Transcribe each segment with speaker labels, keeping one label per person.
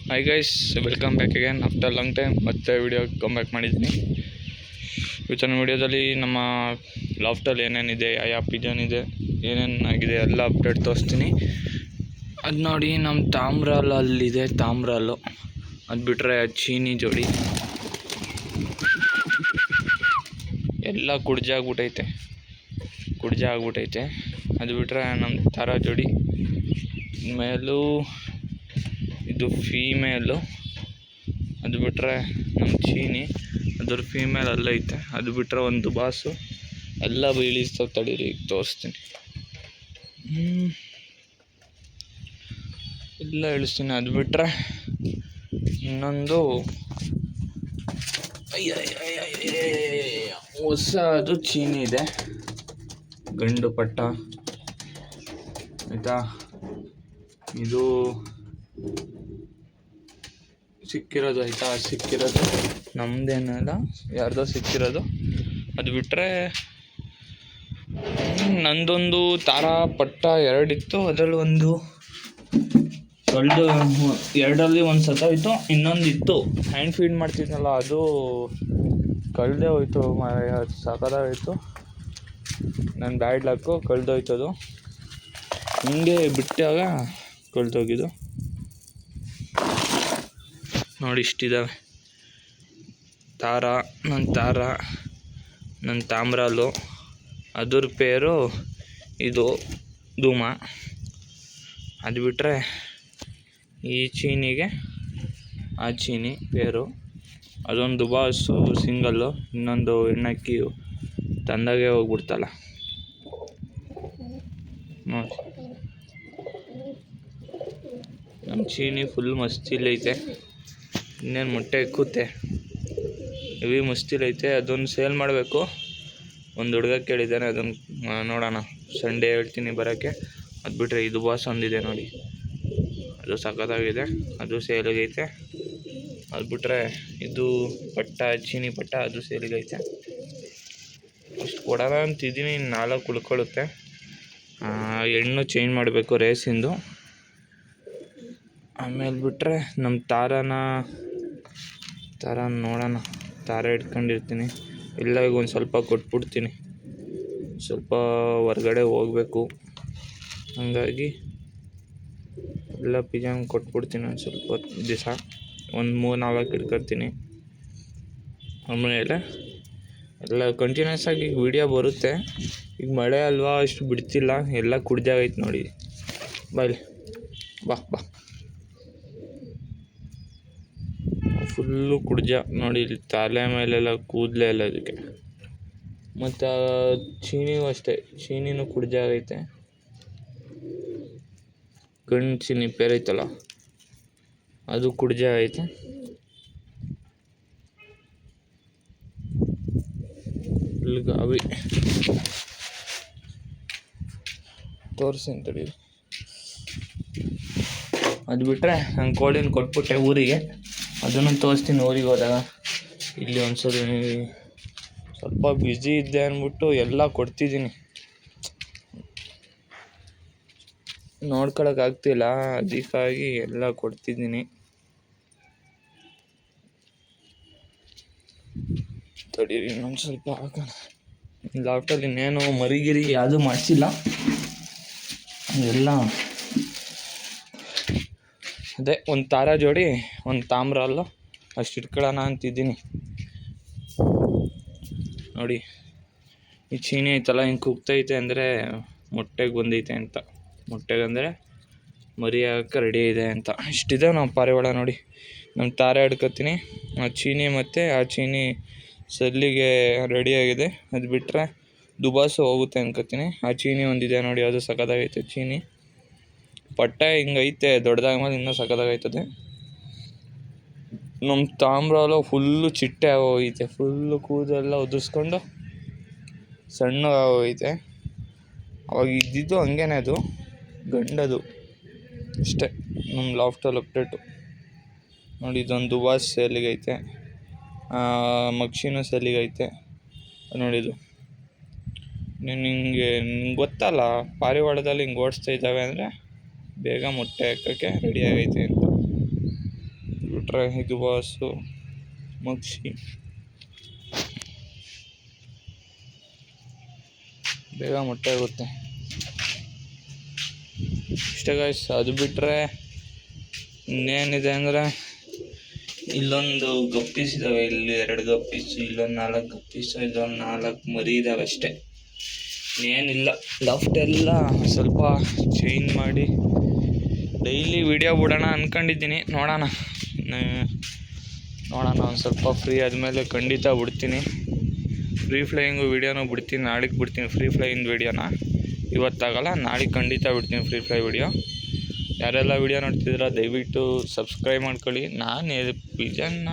Speaker 1: Hi guys, welcome back again after long time. ಮತ್ತೆ video come back ಮಾಡಿದ್ದೀನಿ. ಇವತ್ತಿನ ವಿಡಿಯೋದಲ್ಲಿ ನಮ್ಮ ಲಾಫ್ಟಲ್ಲಿ ಏನೇನಿದೆ, ಯಾವ ಪಿಜನ್ ಇದೆ, ಏನೇನಾಗಿದೆ ಎಲ್ಲ ಅಪ್ಡೇಟ್ ತೋರಿಸ್ತೀನಿ. ಅದು ನೋಡಿ, ನಮ್ಮ ತಾಮ್ರಲ್ಲಲ್ಲಿದೆ. ತಾಮ್ರಲ್ಲು ಅದು ಬಿಟ್ಟರೆ ಚೀನಿ ಜೋಡಿ ಎಲ್ಲ ಕುಡ್ಜ ಆಗ್ಬಿಟ್ಟೈತೆ. ಅದು ಬಿಟ್ಟರೆ ನಮ್ಮ ಥರ ಜೋಡಿ ಮೇಲೂ ಇದು ಫೀಮೇಲು. ಅದು ಬಿಟ್ಟರೆ ನಮ್ಮ ಚೀನಿ, ಅದ್ರ ಫೀಮೇಲ್ ಅಲ್ಲೈತೆ. ಅದು ಬಿಟ್ಟರೆ ಒಂದು ಬಾಸು ಎಲ್ಲ ಬೀಳಿಸ್ತಾವೆ. ತಡೀರಿ, ಈಗ ತೋರಿಸ್ತೀನಿ, ಎಲ್ಲ ಇಳಿಸ್ತೀನಿ. ಅದು ಬಿಟ್ಟರೆ ಇನ್ನೊಂದು ಹೊಸದು ಚೀನಿ ಇದೆ, ಗಂಡು ಪಟ್ಟ ಆಯಿತಾ. ಇದು ಸಿಕ್ಕಿರೋದು ಆಯಿತಾ, ಸಿಕ್ಕಿರೋದು ನಮ್ಮದೇನಲ್ಲ, ಯಾರ್ದೋ ಸಿಕ್ಕಿರೋದು. ಅದು ಬಿಟ್ಟರೆ ನಂದೊಂದು ತಾರ ಪಟ್ಟ ಎರಡಿತ್ತು. ಅದರಲ್ಲಿ ಒಂದು ಕಳೆದು, ಎರಡರಲ್ಲಿ ಒಂದು ಸತ್ತೋಯ್ತು, ಇನ್ನೊಂದಿತ್ತು ಹ್ಯಾಂಡ್ ಫೀಡ್ ಮಾಡ್ತಿದ್ನಲ್ಲ, ಅದು ಕಳೆದೇ ಹೋಯ್ತು. ಸಾಕಾಗೋಯ್ತು, ನನ್ನ ಬ್ಯಾಡ್ ಲಕ್ಕು, ಕಳೆದೋಯ್ತದು. ಹಿಂಗೆ ಬಿಟ್ಟಾಗ ಕಳೆದೋಗಿದ್ದು. ನೋಡಿ, ಇಷ್ಟಿದ್ದಾವೆ ತಾರ. ನನ್ನ ತಾಮ್ರಲ್ಲು, ಅದ್ರ ಪೇರು ಇದು ಧೂಮ. ಅದು ಬಿಟ್ಟರೆ ಈ ಚೀನಿಗೆ ಆ ಚೀನಿ ಪೇರು, ಅದೊಂದು ಬಾಸು ಸಿಂಗಲ್ಲು. ಇನ್ನೊಂದು ಹೆಣ್ಣಕ್ಕಿ ತಂದಾಗೆ ಹೋಗ್ಬಿಡ್ತಲ್ಲ ನೋಡಿ. ನಮ್ಮ ಚೀನಿ ಫುಲ್ ಮಸ್ತಿಲೈತೆ, ಇನ್ನೇನು ಮೊಟ್ಟೆ ಇಕ್ಕುತ್ತೆ, ಹೆವಿ ಮಸ್ತಿಲೈತೆ. ಅದೊಂದು ಸೇಲ್ ಮಾಡಬೇಕು. ಒಂದು ಹುಡುಗ ಕೇಳಿದ್ದಾನೆ, ಅದನ್ನು ನೋಡೋಣ, ಸಂಡೇ ಹೇಳ್ತೀನಿ ಬರೋಕ್ಕೆ. ಅದು ಬಿಟ್ಟರೆ ಇದು ಬಾಸ್ ಒಂದಿದೆ ನೋಡಿ, ಅದು ಸಖತ್ತಾಗಿದೆ, ಅದು ಸೇಲಿಗೈತೆ. ಅದು ಬಿಟ್ಟರೆ ಇದು ಪಟ್ಟ, ಚೀನಿ ಪಟ್ಟ, ಅದು ಸೇಲಿಗೈತೆ. ಅಷ್ಟು ಕೊಡೋಣ ಅಂತಿದ್ದೀನಿ, 4 ಉಳ್ಕೊಳ್ಳುತ್ತೆ. ಹೆಣ್ಣು ಚೇಂಜ್ ಮಾಡಬೇಕು ರೇಸಿಂದು. ಆಮೇಲೆ ಬಿಟ್ಟರೆ ನಮ್ಮ ತಾರ ನೋಡೋಣ, ತಾರ ಇಟ್ಕೊಂಡಿರ್ತೀನಿ. ಇಲ್ಲ, ಈಗ ಒಂದು ಸ್ವಲ್ಪ ಕೊಟ್ಬಿಡ್ತೀನಿ, ಸ್ವಲ್ಪ ಹೊರ್ಗಡೆ ಹೋಗಬೇಕು. ಹಾಗಾಗಿ ಎಲ್ಲ ಪಿಜನ್ ಕೊಟ್ಬಿಡ್ತೀನಿ ಒಂದು ಸ್ವಲ್ಪ ದಿವಸ, ಒಂದು 3-4 ಇಟ್ಕೊತೀನಿ. ಆಮೇಲೆ ಎಲ್ಲ ಕಂಟಿನ್ಯೂಸ್ ಆಗಿ ಈಗ ವೀಡಿಯೋ ಬರುತ್ತೆ. ಈಗ ಮಳೆ ಅಲ್ವಾ, ಅಷ್ಟು ಬಿಡ್ತಿಲ್ಲ, ಎಲ್ಲ ಕುಡ್ದಾಗೈತೆ ನೋಡಿ. ಬಾಯ್ಲಿ, ಬಾ ಫುಲ್ಲು ಕುಡ್ಜ ನೋಡಿ. ಇಲ್ಲಿ ತಲೆ ಮೇಲೆಲ್ಲ ಕೂದಲೇ ಇಲ್ಲ ಅದಕ್ಕೆ. ಮತ್ತು ಚೀನಿಗೂ ಅಷ್ಟೇ, ಚೀನಿನೂ ಕುಡ್ಜ ಆಗೈತೆ. ಗಂಡು ಚೀನಿ ಪೇರೈತಲ್ಲ, ಅದು ಕುಡ್ಜ ಐತೆ. ಫುಲ್ ಗಾವಿ ತೋರಿಸ್ತೀನಿ ತಡಿ. ಅದು ಬಿಟ್ಟರೆ ನಾನು ಕೋಳಿನ ಕೊಟ್ಬಿಟ್ಟೆ ಊರಿಗೆ, ಅದನ್ನು ತೋರಿಸ್ತೀನಿ ಊರಿಗೆ ಹೋದಾಗ. ಇಲ್ಲಿ ಒಂದ್ಸರಿ ಸ್ವಲ್ಪ ಬ್ಯುಸಿ ಇದ್ದೆ ಅಂದ್ಬಿಟ್ಟು ಎಲ್ಲ ಕೊಡ್ತಿದ್ದೀನಿ, ನೋಡ್ಕೊಳಕ್ಕಾಗ್ತಿಲ್ಲ, ಅದಕ್ಕಾಗಿ ಎಲ್ಲ ಕೊಡ್ತಿದ್ದೀನಿ. ತಡೀರಿ, ಇನ್ನೊಂದು ಸ್ವಲ್ಪ ಹಾಕೋಣ. ಲಾಫ್ಟಲ್ಲಿ ಇನ್ನೇನು ಮರಿಗಿರಿ ಯಾವುದೂ ಮಾಡಿಸಿಲ್ಲ, ಎಲ್ಲ ಅದೇ ಒಂದು ತಾರ ಜೋಡಿ, ಒಂದು ತಾಮ್ರ ಅಲ್ಲ, ಅಷ್ಟು ಇಟ್ಕೊಳ್ಳೋಣ ಅಂತಿದ್ದೀನಿ. ನೋಡಿ, ಈ ಚೀನಿ ಐತಲ್ಲ, ಹಿಂಗೆ ಕುಗ್ತೈತೆ ಅಂದರೆ ಮೊಟ್ಟೆಗೆ ಬಂದೈತೆ ಅಂತ, ಮೊಟ್ಟೆಗಂದರೆ ಮರಿ ಹಾಕಕ್ಕೆ ರೆಡಿ ಇದೆ ಅಂತ. ಇಷ್ಟಿದೆ ನಾವು ಪಾರಿವಾಳ ನೋಡಿ. ನಮ್ಮ ತಾರ ಹಿಡ್ಕೊತೀನಿ, ಆ ಚೀನಿ ಮತ್ತು ಆ ಚೀನಿ ಸಲ್ಲಿಗೆ ರೆಡಿಯಾಗಿದೆ. ಅದು ಬಿಟ್ಟರೆ ದುಬಾಸು ಹೋಗುತ್ತೆ ಅನ್ಕೋತೀನಿ. ಆ ಚೀನಿ ಒಂದಿದೆ ನೋಡಿ, ಅದು ಸಖತ್ತಾಗೈತೆ ಚೀನಿ. ಪಟ್ಟೆ ಹಿಂಗೈತೆ, ದೊಡ್ಡದಾದ್ಮೇಲೆ ಇನ್ನೂ ಸಖತ್ತಾಗೈತದೆ. ನಮ್ಮ ತಾಮ್ರಲ್ಲ ಫುಲ್ಲು ಚಿಟ್ಟೆ ಆಗೋಗೈತೆ, ಫುಲ್ಲು ಕೂದಲೆಲ್ಲ ಉದುರಿಸ್ಕೊಂಡು ಸಣ್ಣ ಆಗೋಗೈತೆ. ಅವಾಗ ಇದ್ದಿದ್ದು ಹಂಗೇನೆ, ಅದು ಗಂಡದು ಇಷ್ಟೇ. ನಮ್ಮ ಲಾಫ್ಟಲ್ಲಿ ಅಪ್ಡೇಟು ನೋಡಿ. ಇದೊಂದು ದುಬಾಸ್ ಸೇಲಿಗೈತೆ, ಮಕ್ಷಿನೂ ಸೇಲಿಗೈತೆ ನೋಡಿದ್ದು. ನಿಂಗೆ ಗೊತ್ತಲ್ಲ, ಪಾರಿವಾಳದಲ್ಲಿ ಹಿಂಗೆ ಓಡಿಸ್ತಾ ಇದ್ದಾವೆ ಅಂದರೆ ಬೇಗ ಮೊಟ್ಟೆ ಹಾಕೋಕ್ಕೆ ರೆಡಿ ಆಗೈತೆ ಅಂತ. ಬಿಟ್ಟರೆ ಇದು ಬಾಸು ಮಕ್ಷಿ ಬೇಗ ಮೊಟ್ಟೆ ಆಗುತ್ತೆ ಇಷ್ಟೇ ಗಾಯ್ಸ್. ಅದು ಬಿಟ್ಟರೆ ಇನ್ನೇನಿದೆ ಅಂದರೆ ಇಲ್ಲೊಂದು ಗಪ್ಪೀಸ್ ಇದ್ದಾವೆ, ಇಲ್ಲಿ 2 ಗಪ್ಪೀಸು, ಇಲ್ಲೊಂದು 4 ಗಪ್ಪೀಸು, ಇಲ್ಲೊಂದು 4 ಮರಿ ಇದ್ದಾವೆ ಅಷ್ಟೇ, ಇನ್ನೇನಿಲ್ಲ. ಲಾಫ್ಟೆಲ್ಲ ಸ್ವಲ್ಪ ಚೇಂಜ್ ಮಾಡಿ ಡೈಲಿ ವಿಡಿಯೋ ಬಿಡೋಣ ಅಂದ್ಕೊಂಡಿದ್ದೀನಿ. ನೋಡೋಣ ಒಂದು ಸ್ವಲ್ಪ ಫ್ರೀ ಆದಮೇಲೆ ಖಂಡಿತ ಬಿಡ್ತೀನಿ. ಫ್ರೀ ಫ್ಲೈಯಿಂಗು ವೀಡಿಯೋನೂ ಬಿಡ್ತೀನಿ, ನಾಳೆಗೆ ಬಿಡ್ತೀನಿ ಫ್ರೀ ಫ್ಲೈಯಿಂಗ್ ವೀಡಿಯೋನ. ಇವತ್ತಾಗಲ್ಲ, ನಾಳೆಗೆ ಖಂಡಿತ ಬಿಡ್ತೀನಿ ಫ್ರೀ ಫ್ಲೈ ವೀಡಿಯೋ. ಯಾರೆಲ್ಲ ವೀಡಿಯೋ ನೋಡ್ತಿದ್ದೀರ ದಯವಿಟ್ಟು ಸಬ್ಸ್ಕ್ರೈಬ್ ಮಾಡ್ಕೊಳ್ಳಿ. ನಾನು ಪಿಜನ್ನ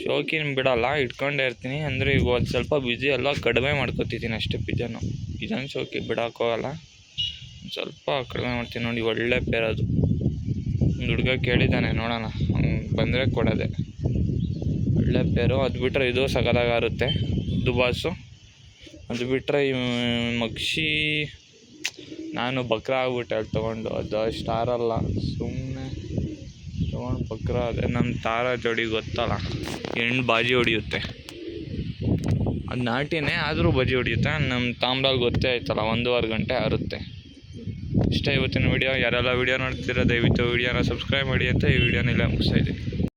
Speaker 1: ಶೋಕಿನ ಬಿಡೋಲ್ಲ, ಇಟ್ಕೊಂಡೇ ಇರ್ತೀನಿ. ಅಂದರೆ ಈಗ ಒಂದು ಸ್ವಲ್ಪ ಬ್ಯುಸಿ ಅಲ್ಲ, ಕಡಿಮೆ ಮಾಡ್ಕೊತಿದ್ದೀನಿ ಅಷ್ಟೇ. ಪಿಜನ್ ಶೋಕಿ ಬಿಡೋಕ್ಕೋಗಲ್ಲ, ಸ್ವಲ್ಪ ಕಡಿಮೆ ಮಾಡ್ತೀನಿ. ನೋಡಿ ಒಳ್ಳೆ ಪೇರ್ ಅದು, ಒಂದು ಹುಡುಗ ಕೇಳಿದ್ದಾನೆ, ನೋಡೋಣ ಬಂದರೆ ಕೊಡೋದೆ. ಒಳ್ಳೆ ಪೇರು. ಅದು ಬಿಟ್ಟರೆ ಇದು ಸಗದಾಗಿರುತ್ತೆ ದುಬಾಸು. ಅದು ಬಿಟ್ಟರೆ ಮಕ್ಷಿ ನಾನು ಬಕ್ರ ಆಗ್ಬಿಟ್ಟೆ ಅಲ್ಲಿ ತೊಗೊಂಡು. ಅದು ಸ್ಟಾರಲ್ಲ, ಸುಮ್ಮನೆ ತೊಗೊಂಡು ಬಕ್ರ ಅದೇ. ನಮ್ಮ ತಾರ ಜೋಡಿ ಗೊತ್ತಲ್ಲ, ಹೆಣ್ಣು ಬಾಜಿ ಹೊಡಿಯುತ್ತೆ. ಅದು ನಾಟಿನೇ ಆದರೂ ಬಾಜಿ ಹೊಡಿಯುತ್ತೆ. ನಮ್ಮ ತಾಮ್ರಲ್ಲಿ ಗೊತ್ತೇ ಆಯ್ತಲ್ಲ, 1.5 ಗಂಟೆ ಆರುತ್ತೆ. ಇಷ್ಟ ಇವತ್ತಿನ ವೀಡಿಯೋ. ಯಾರೆಲ್ಲ ವೀಡಿಯೋ ನೋಡ್ತೀರ ದಯವಿಟ್ಟು ವೀಡಿಯೋನ ಸಬ್ಸ್ಕ್ರೈಬ್ ಮಾಡಿ ಅಂತ ಈ ವಿಡಿಯೋನೆಲ್ಲ ಮುಗಿಸ್ತಾ ಇದ್ದೀನಿ.